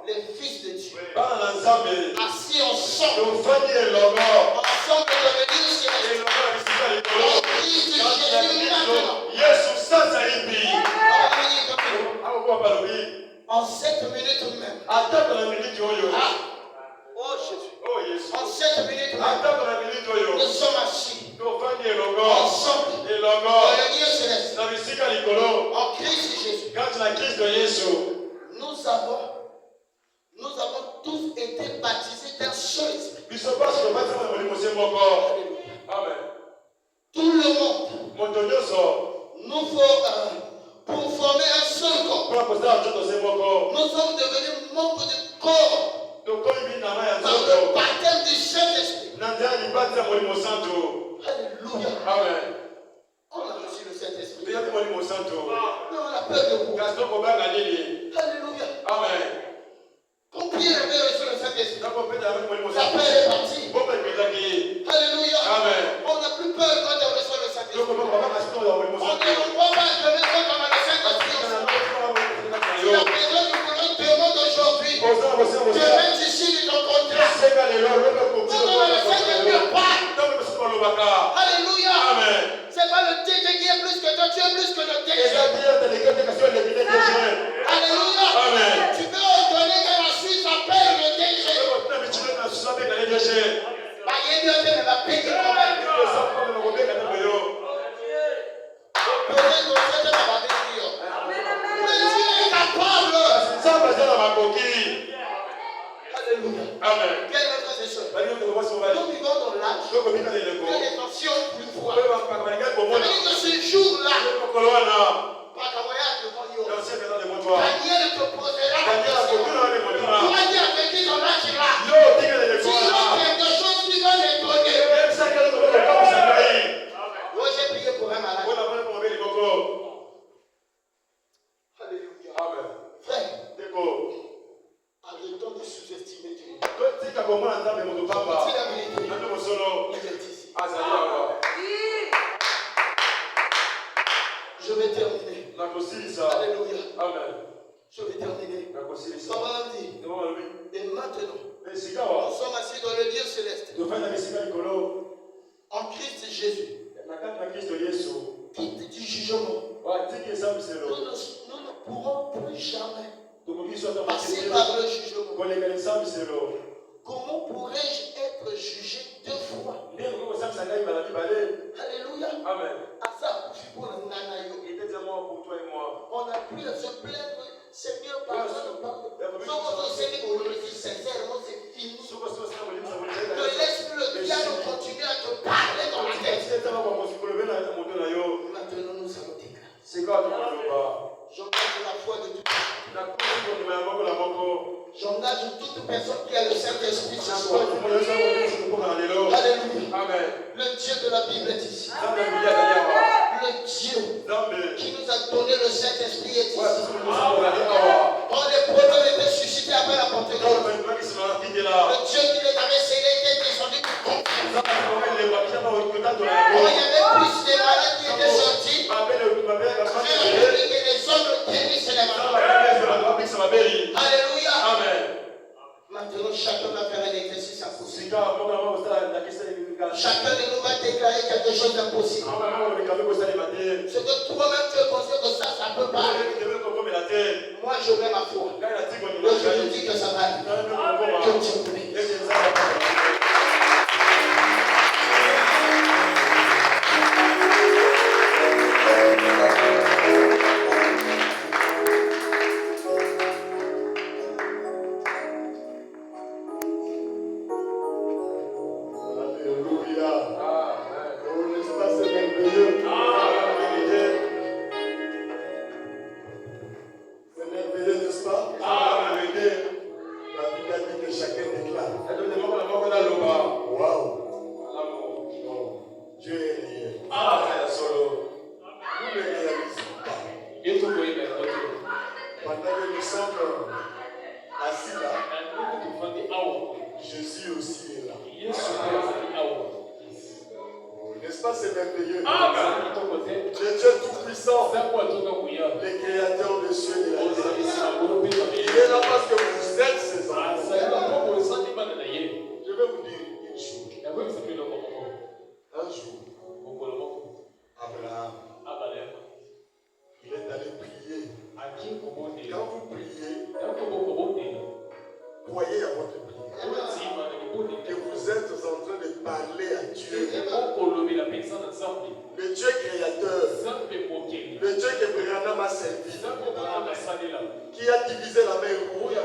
les fils de Dieu. Assis ensemble. Ensemble de venir sur en Christ Jésus maintenant. En 7 minutes même. Ah, oh Jésus. En 7 minutes même. Nous sommes assis. Ensemble. Dans le lieu céleste. En Christ Jésus. Nous avons tous été baptisés d'un seul esprit. Amen. Tout le monde. Nous faut pour former un seul corps. Nous sommes devenus membres du corps par le baptême du Saint-Esprit. Alléluia. Amen. On a reçu le Saint-Esprit. Mais Mais on a peur de vous. Alléluia. Amen. Quand Pierre avait reçu le Saint-Esprit, la peur est partie. Alléluia. Amen. On n'a plus peur quand on reçoit le Saint-Esprit. On ne croit pas que même quand on a le Saint-Esprit, si la personne nous demande aujourd'hui de mettre ici de ton contrat, quand on a le Saint-Esprit, on parle. Alléluia. Amen. C'est pas le DG qui est plus que toi, tu es plus que le DG. Alléluia. Amen. Tu peux ordonner que la Suisse appelle le DG. Bah, il y a Dieu qui va payer quand même. Peut-être que c'est de la dire. Mais Dieu est capable. Alléluia. Amen. Quel est notre sœur? Nous vivons dans l'âge que les nations plus froides. Ça veut dire que ce jour-là, pas qu'à voyage devant Dieu. Daniel te posera la question. Tu vas dire avec qui ton âge là. Dis-leur quelque chose qui va l'étonner. Moi j'ai prié pour un malade. Alléluia. Amen. Frère, arrêtons de sous-estimer Dieu. C'est la vérité. Il est ici. Je vais terminer. Alléluia. Amen. Je vais terminer. Comment on dit? Et maintenant, nous sommes assis dans le lieu céleste. En Christ Jésus. Quitte du jugement. Nous ne pourrons plus jamais passer par le jugement. Comment pourrais-je être jugé 2 fois? Alléluia. Amen. On a pu se plaindre, Seigneur, pardonne-nous. Sincèrement, c'est fini. Ne laisse plus le diable continuer à te parler dans la tête. Maintenant, nous allons déclarer. J'engage la foi de toute personne. J'engage toute personne qui a le Saint-Esprit ce soir. Alléluia. Amen. Le Dieu de la Bible est ici. Le Dieu qui nous a donné le Saint-Esprit est ici. Quand les problèmes étaient suscités après la Pentecôte, le Dieu qui les avait scellés était descendu pour confirmer. Quand il y avait plus de malades qui étaient sortis, et les hommes guérissent les malades. Alléluia. Amen. Maintenant, chacun va faire un exercice impossible. Chacun de nous va déclarer quelque chose d'impossible. Ce que toi-même tu considères que ça ne peut pas. Moi, je mets ma foi. Et je te dis que ça va arriver. Que Dieu bénisse. Chacun déclare. N'est-ce pas, c'est merveilleux? Amen. Le Dieu tout-puissant, les créateurs de cieux et de la terre. Il est là parce que vous êtes ses enfants. Je vais vous dire une chose. Un jour, Abraham, il est allé prier. Quand vous priez, croyez à votre prière. Que vous êtes en train de parler à Dieu. Le Dieu créateur. Le Dieu que Branham a servi. Qui a divisé la mer rouge.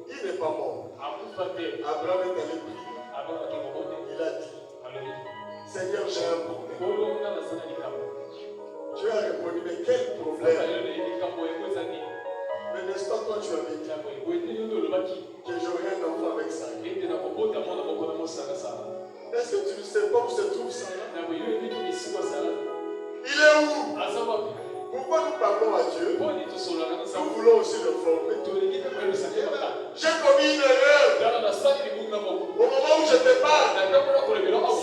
Il n'est pas mort. Abraham est allé prier. Il a dit, Seigneur, j'ai un problème. Dieu a répondu, mais quel problème? Mais n'est-ce pas toi tu avais dit que j'aurais un enfant avec Sarah? Est-ce que tu ne sais pas où se trouve Sarah? Il est où? Pourquoi nous parlons à Dieu? Nous voulons aussi le former. J'ai commis une erreur. Au moment où je te parle,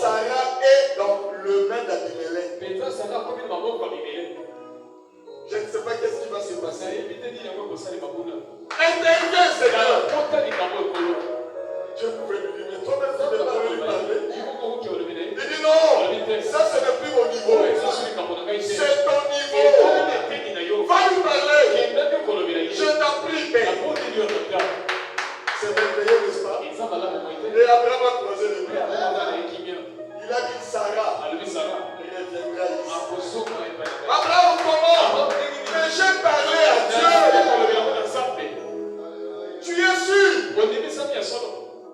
Sarah est dans le main d'Abimelech. Je ne sais pas qu'est-ce qui va se passer. Interviens, Seigneur. Dieu pouvait lui dire, mais toi-même, tu ne peux pas lui parler. Il dit non, ça ce n'est plus mon niveau. C'est ton niveau. Va lui parler. Je t'en prie, Père. C'est merveilleux, n'est-ce pas? Et Abraham a croisé le bras. Il a dit Sarah. Il reviendra ici. Abraham, comment? Mais j'ai parlé à Dieu. Tu es sûr?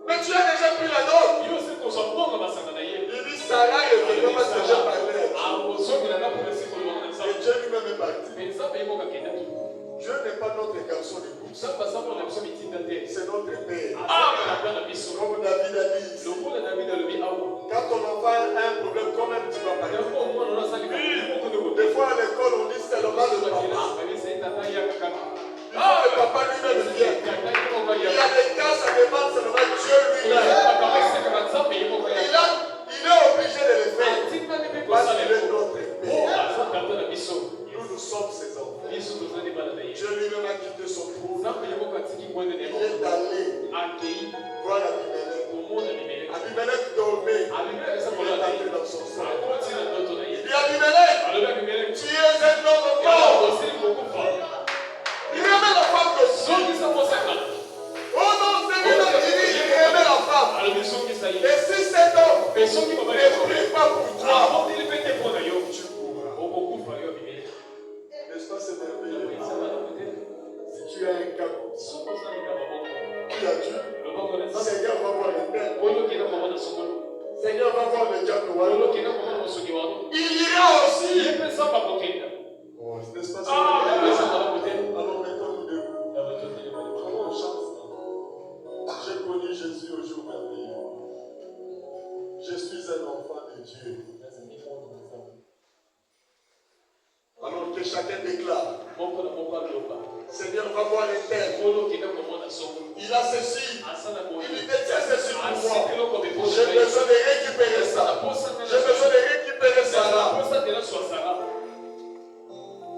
Mais tu as déjà pris la note. Il dit Sarah reviendra parce que j'ai parlé à Dieu. Et Dieu lui-même est parti. Dieu n'est pas notre garçon de couple. C'est notre Père. Comme David a dit. Quand ton enfant a un problème, quand même tu vas parler. Des fois à l'école, on dit c'est le mal de papa. Le papa lui-même vient. Il y a des cas, ça demande seulement Dieu lui-même. Il est obligé de le faire. Parce qu'il est notre Père. Nous sommes ses enfants. Dieu lui-même a quitté son trône. Il est allé voir Abimelech. Abimelech dormait. Il est entré dans son sang. Il dit Abimelech, tu es un homme mort. Il aimait la femme de Dieu. Oh non, c'est lui qui aimait la femme. Et si cet homme ne prie pas pour toi, tu mourras. N'est-ce pas, c'est merveilleux? Si tu as un cas, tu as Dieu. Seigneur va voir le Père. Seigneur va voir le diable. Il ira aussi. Oh, n'est-ce pas, c'est merveilleux? Alors mettons-nous debout. On chante. J'ai connu Jésus au jour merveilleux. Je suis un enfant de Dieu. Alors que chacun déclare. Seigneur, va voir les terres. Il a ceci. Il détient ceci pour moi. J'ai besoin de récupérer ça. J'ai besoin de récupérer ça.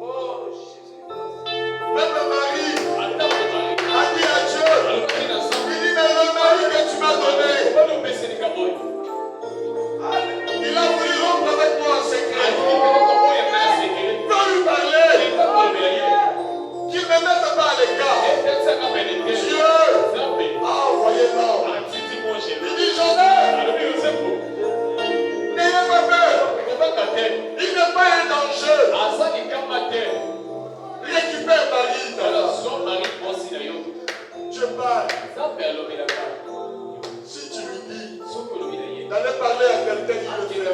Oh, Jésus. Même Marie a dit à Dieu. Il dit, mais le mari que tu m'as donné. Il a voulu rompre avec moi en secret. Veux lui parler. Qu'il ne me mette pas à l'écart. Dieu a envoyé l'homme. Il dit, j'en ai. N'ayez pas peur. Il n'est pas un danger. Récupère Marie. Je parle. Si tu lui dis d'aller parler à quelqu'un qui le fait.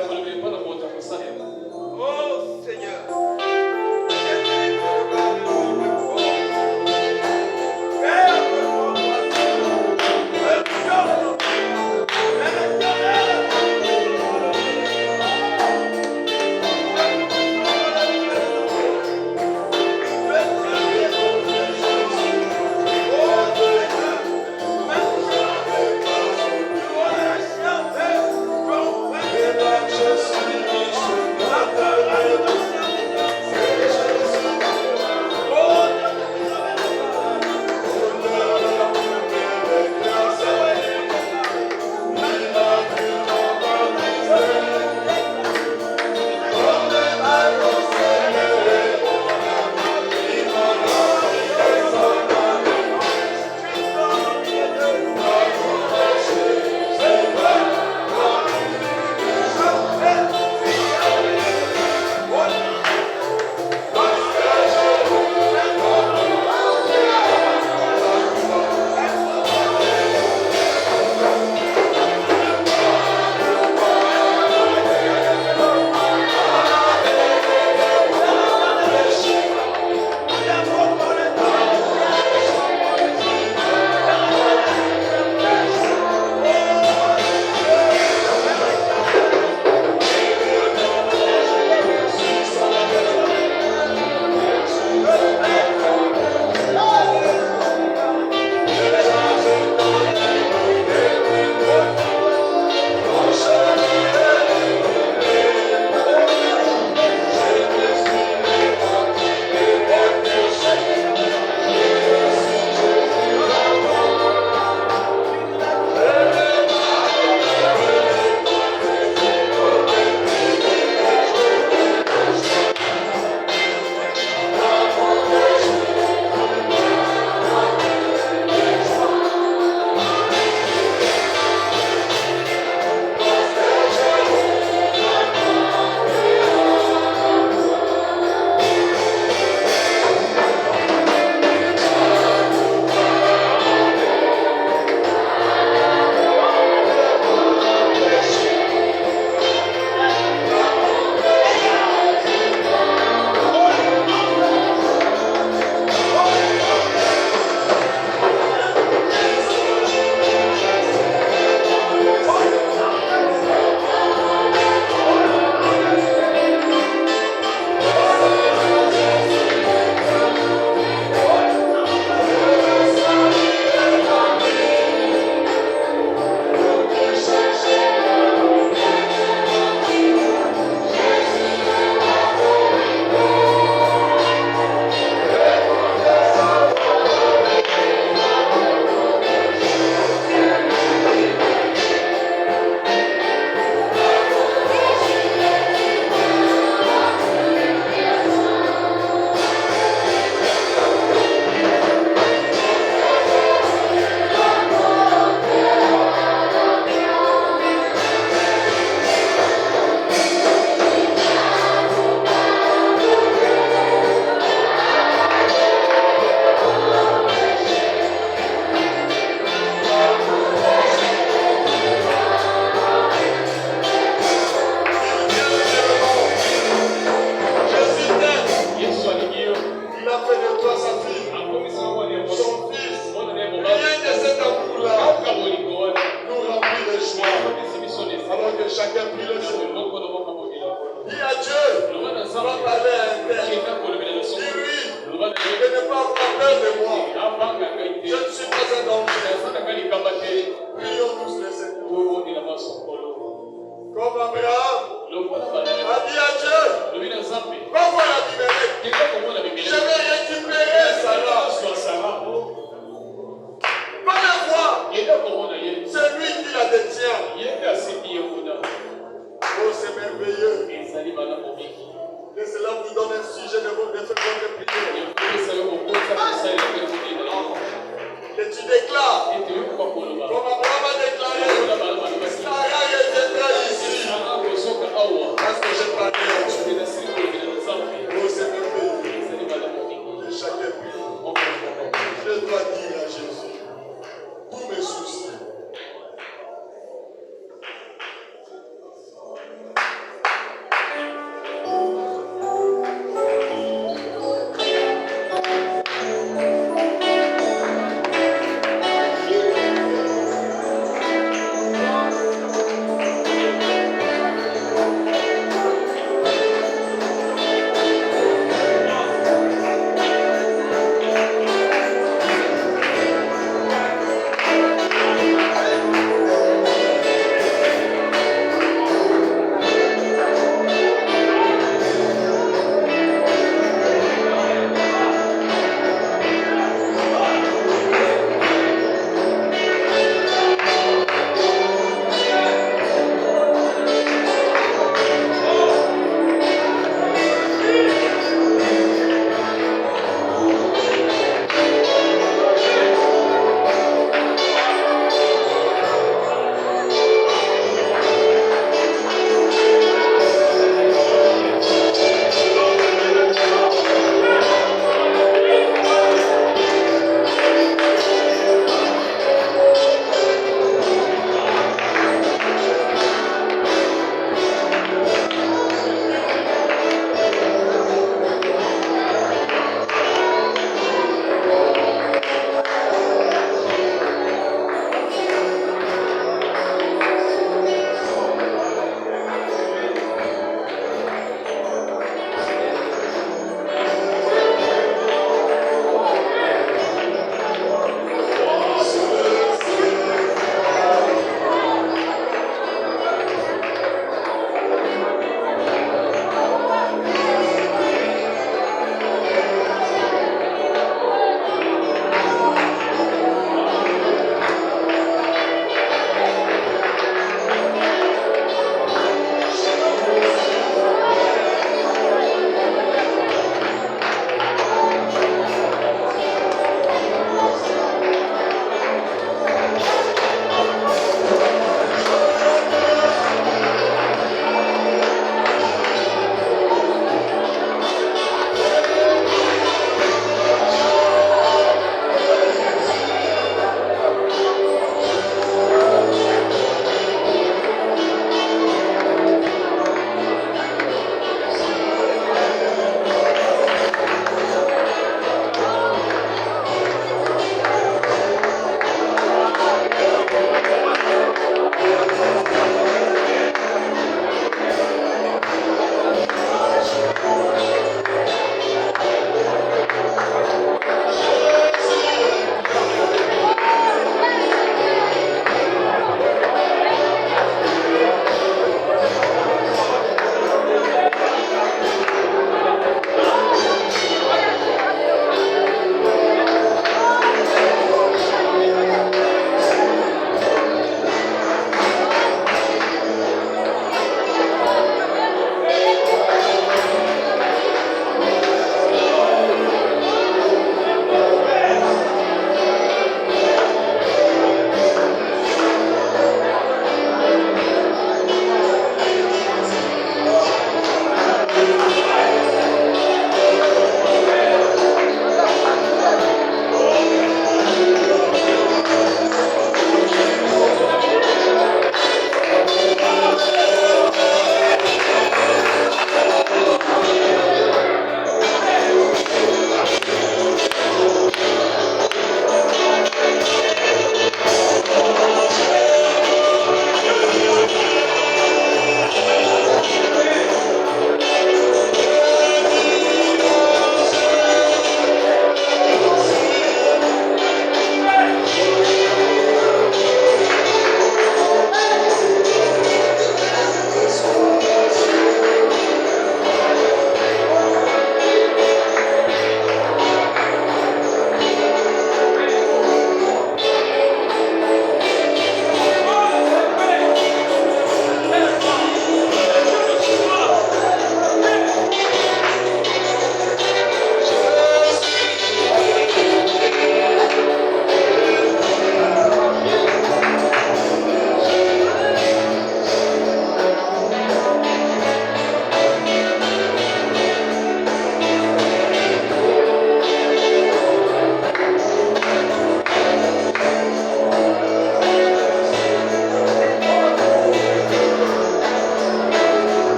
Oh Seigneur. de moi. Je ne suis pas un danger. Prions tous les Seigneurs. Comme Abraham a dit à Dieu, va voir Abimelech. Je vais récupérer Sarah. Va la voir. C'est lui qui la détient. Oh, c'est merveilleux. Et cela vous donne un sujet de votre prière. Et tu déclares, comme Abraham a déclaré, Sarah reviendra ici. Parce que j'ai parlé à Dieu. Oh, c'est merveilleux. De chaque prix, je dois dire à Jésus tous mes soucis.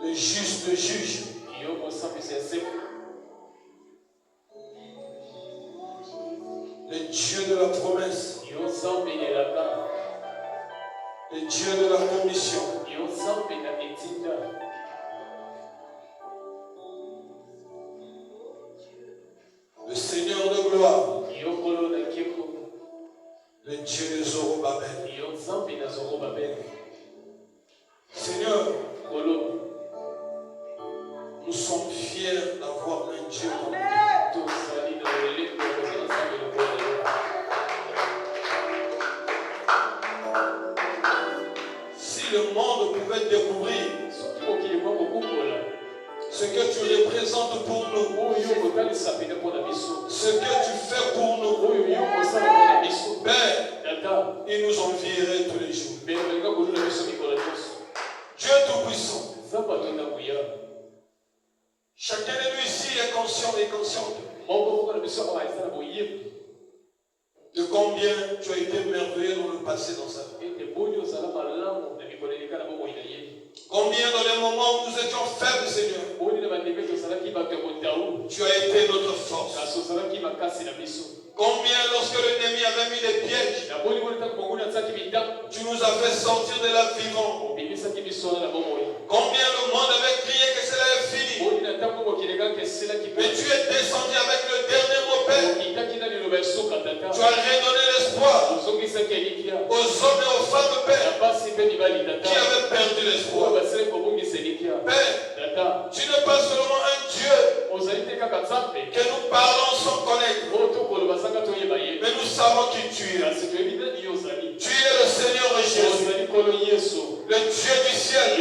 Le juste juge. Le Dieu de la promesse. Le Dieu de la commission. Le Seigneur de gloire. Le Dieu de Zorobabel. Seigneur, nous sommes fiers d'avoir un Dieu comme toi. Si le monde pouvait découvrir ce que tu représentes pour nous, ce que tu fais pour nous, Père, ils nous envieraient tous les jours. Dieu Tout-Puissant, chacun de nous ici est conscient et consciente de combien tu as été merveilleux dans le passé dans sa vie. Combien dans les moments où nous étions faibles, Seigneur, tu as été notre force. Combien lorsque l'ennemi avait mis des pièges, tu nous as fait sortir de la vivante. Combien le monde avait crié que cela est fini, mais tu es descendu avec le dernier mot, Père. Tu as redonné l'espoir aux hommes et aux femmes, Père, qui avaient perdu l'espoir. Père, tu n'es pas seulement un Dieu que nous parlons sans connaître, mais nous savons qui tu es. Tu es le Seigneur Jésus, le Dieu du ciel,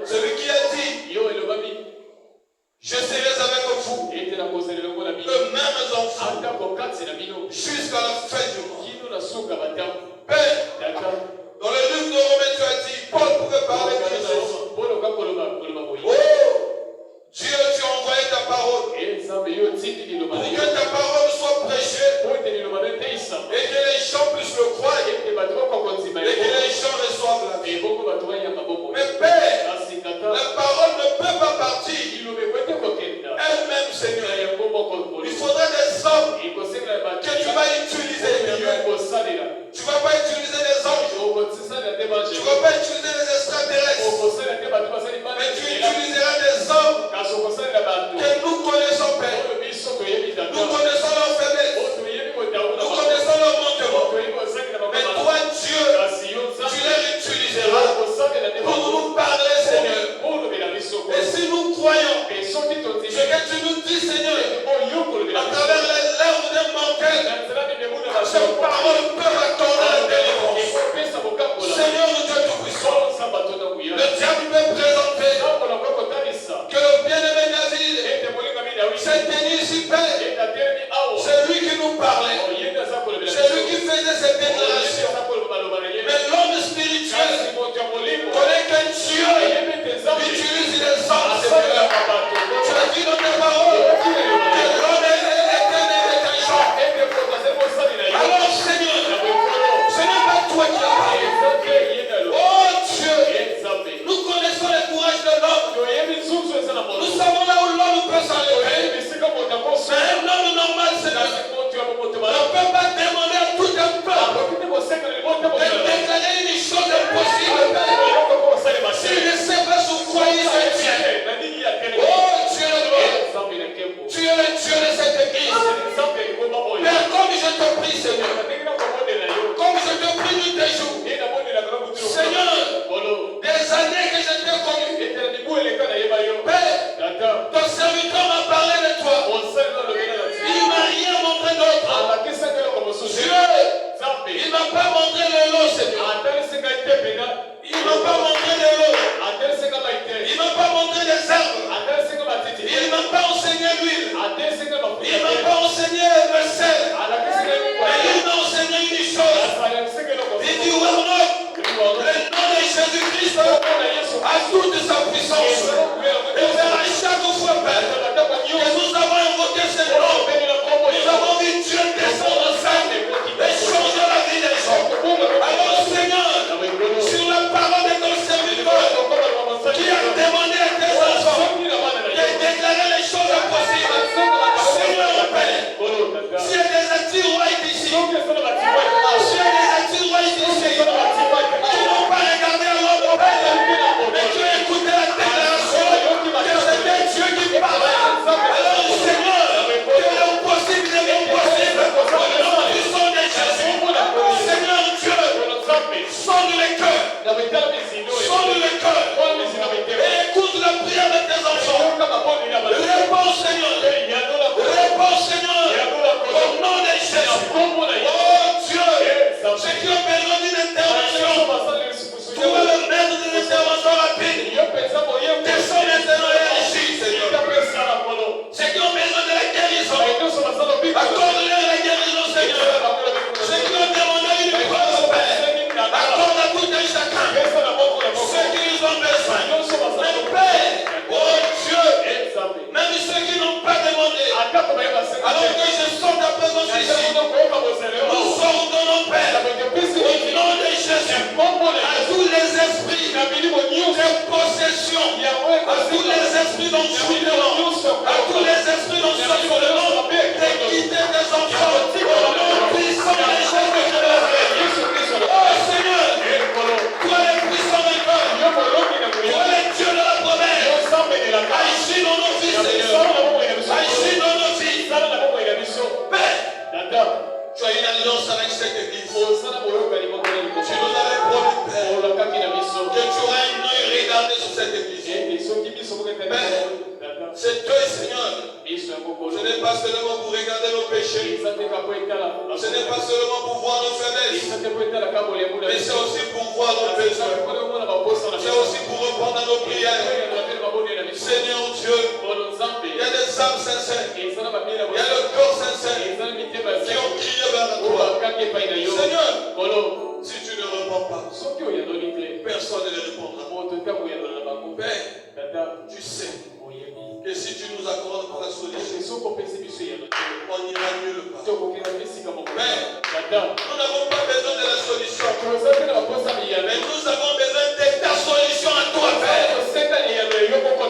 celui qui a dit: je serai avec vous, le même enfant, jusqu'à la fin du monde. Père, dans le livre de Romains, tu as dit, Paul pouvait parler de Jésus. Oh, Dieu, tu as envoyé ta parole pour que ta parole soit prêchée et que les gens puissent le croire et que les gens reçoivent la vie. Mais Père, la parole ne peut pas partir elle-même, Seigneur. Il faudra des hommes que tu vas utiliser. Tu ne vas pas utiliser des anges. Tu ne vas pas utiliser des extraterrestres. Mais tu utiliseras des hommes que nous connaissons, Père. Nous connaissons leur faiblesse. Nous connaissons leur manquement. Mais toi, Dieu, tu les utiliseras pour nous parler, Seigneur. Et si nous croyons ce que tu nous dis, Seigneur, à travers les lèvres d'un mortel, cette parole peut accorder la délivrance. Seigneur, Dieu Tout-Puissant, le diable peut présenter que le bien-aimé David s'est tenu ici, Père. C'est lui qui nous parlait. C'est lui qui faisait cette déclaration. Mais l'homme spirituel connaît qu'un Dieu utilise les hommes, Seigneur. Tu as dit dans ta parole que l'homme est un genre. Alors, Seigneur, ce n'est pas toi qui as parlé. Oh Dieu, nous connaissons le courage de l'homme. Nous savons là où l'homme peut s'enlever. Mais un homme normal, Seigneur, ne peut pas demander à tout un peuple de déclarer une chose impossible. S'il ne sait pas sur quoi il se tient. Oh Dieu de gloire, tu es le Dieu de cette église. Père, comme je te prie, Seigneur, comme je te prie nuit et jour, Seigneur, des années que je t'ai connu, Père, ton serviteur m'a parlé de toi. Il m'a rien montré d'autre. Dieu, il m'a pas montré le lot, Seigneur. Il m'a pas montré le lot. Il m'a pas montré les herbes. Il m'a pas enseigné l'huile. Il m'a pas enseigné le sel. Mais il m'a enseigné une chose. Il dit, le nom de Jésus-Christ a toute sa puissance. Et vers chaque fois, Père, que nous avons invoqué ce nom, nous avons vu Dieu descendre en scène et changer la vie des gens. Alors, Seigneur, possessions, à tous les esprits d'enchantiment, à tous les esprits d'enchantiment, de quitter tes enfants, au nom puissant des Jésus-Christ. Oh Seigneur, toi les puissants vainqueurs, toi les dieux de la promesse, agis dans nos vies, Seigneur, agis dans nos vies. Père, tu as une alliance avec cette église. Tu nous avais promis, Père, que tu aurais un œil regardé sur cette église. Père, c'est toi, Seigneur. Ce n'est pas seulement pour regarder nos péchés. Ce n'est pas seulement pour voir nos faiblesses. Mais c'est aussi pour voir nos besoins. C'est aussi pour répondre à nos prières. Seigneur Dieu, il y a des âmes sincères. Il y a le corps sincère qui ont crié vers toi. Seigneur, si tu ne réponds pas, personne ne les répondra. Père, tu sais que si tu nous accordes pas la solution, on ira nulle part. Père, nous n'avons pas besoin de la solution, mais nous avons besoin de ta solution à toi, Père.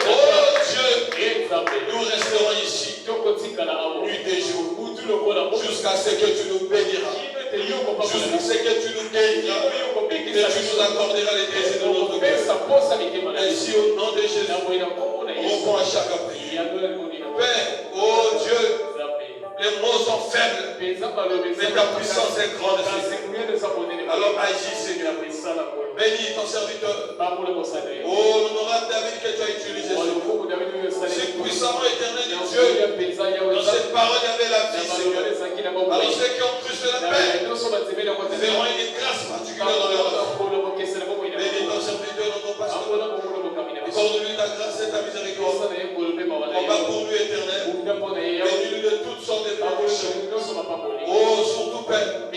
Oh Dieu, nous resterons ici nuit et jour jusqu'à ce que tu nous béniras, jusqu'à ce que tu nous guériras, que tu nous accorderas les désirs de notre cœur. Ainsi, au nom de Jésus, répond à chaque prière. Père, oh Dieu, les mots sont faibles, mais ta puissance est grande. Alors agis, Seigneur. Bénis ton serviteur. Oh, l'honorable David que tu as utilisé. C'est puissant, éternel de Dieu. Dans cette parole, il y avait la vie, Seigneur. Alors ceux qui ont cru cela, Père, verront une grâce particulière dans leur vie. Bénis ton serviteur, notre pasteur. Accorde-lui ta grâce et ta miséricorde. Combat pour lui, éternel. Bénis-lui de toutes sortes de bénédictions. Oh, surtout, Père,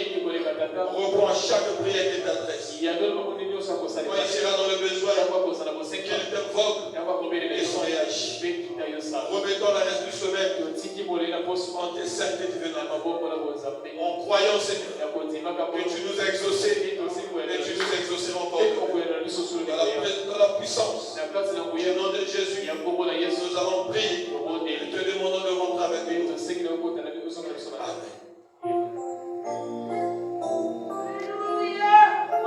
reprends à chaque prière qui t'adresse. Quand il sera dans le besoin, qu'il t'invoque et son réagit. Remettons la reste du semaine en tes saintes et divines mains. En croyant, Seigneur, que tu nous as exaucés et tu